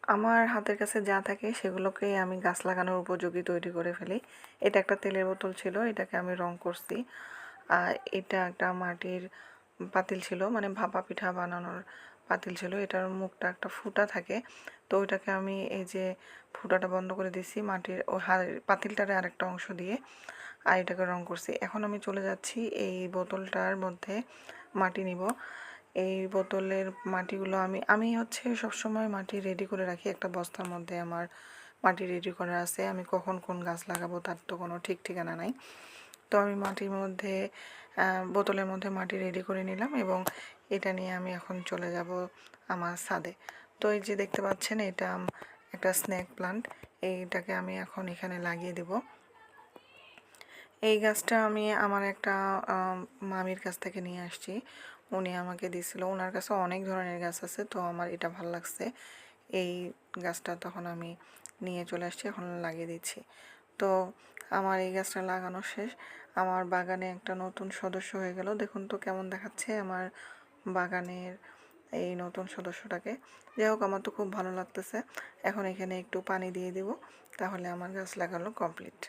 আমার হাতের কাছে যা থাকে সেগুলোকেই আমি গাছ লাগানোর উপযোগী তৈরি করে ফেলি। এটা একটা তেলের বোতল ছিল, এটাকে আমি রং করছি। আর এটা একটা মাটির পাতিল ছিল, মানে ভাপা পিঠা বানানোর পাতিল ছিল। এটার মুখটা একটা ফুটা থাকে, তো ওইটাকে আমি এই যে ফুটাটা বন্ধ করে দিছি মাটির ও পাতিলটারে আরেকটা অংশ দিয়ে, আর এটাকে রং করছি। এখন আমি চলে যাচ্ছি এই বোতলটার মধ্যে মাটি নিব। এই বোতলের মাটিগুলো আমি হচ্ছে সবসময় মাটি রেডি করে রাখি একটা বস্তার মধ্যে। আমার মাটি রেডি করা আছে, আমি কখন কোন গাছ লাগাবো তার তো কোনো ঠিক ঠিকানা নাই। তো আমি মাটির মধ্যে বোতলের মধ্যে মাটি রেডি করে নিলাম এবং এটা নিয়ে আমি এখন চলে যাব আমার ছাদে। তো এই যে দেখতে পাচ্ছেন, এটা একটা স্নেক প্লান্ট। এইটাকে আমি এখন এখানে লাগিয়ে দেব। এই গাছটা আমি আমার একটা মামির কাছ থেকে নিয়ে আসছি, উনি আমাকে দিয়েছিল। ওনার কাছে অনেক ধরনের গাছ আছে, তো আমার এটা ভালো লাগছে। এই গাছটা তখন আমি নিয়ে চলে আসছি, এখন লাগিয়ে দিচ্ছি। তো আমার এই গাছটা লাগানো শেষ। আমার বাগানে একটা নতুন সদস্য হয়ে গেল। দেখুন তো কেমন দেখাচ্ছে আমার বাগানের এই নতুন সদস্যটাকে। যাই হোক, আমার তো খুব ভালো লাগতেছে। এখন এখানে একটু পানি দিয়ে দিব, তাহলে আমার গাছ লাগানো কমপ্লিট।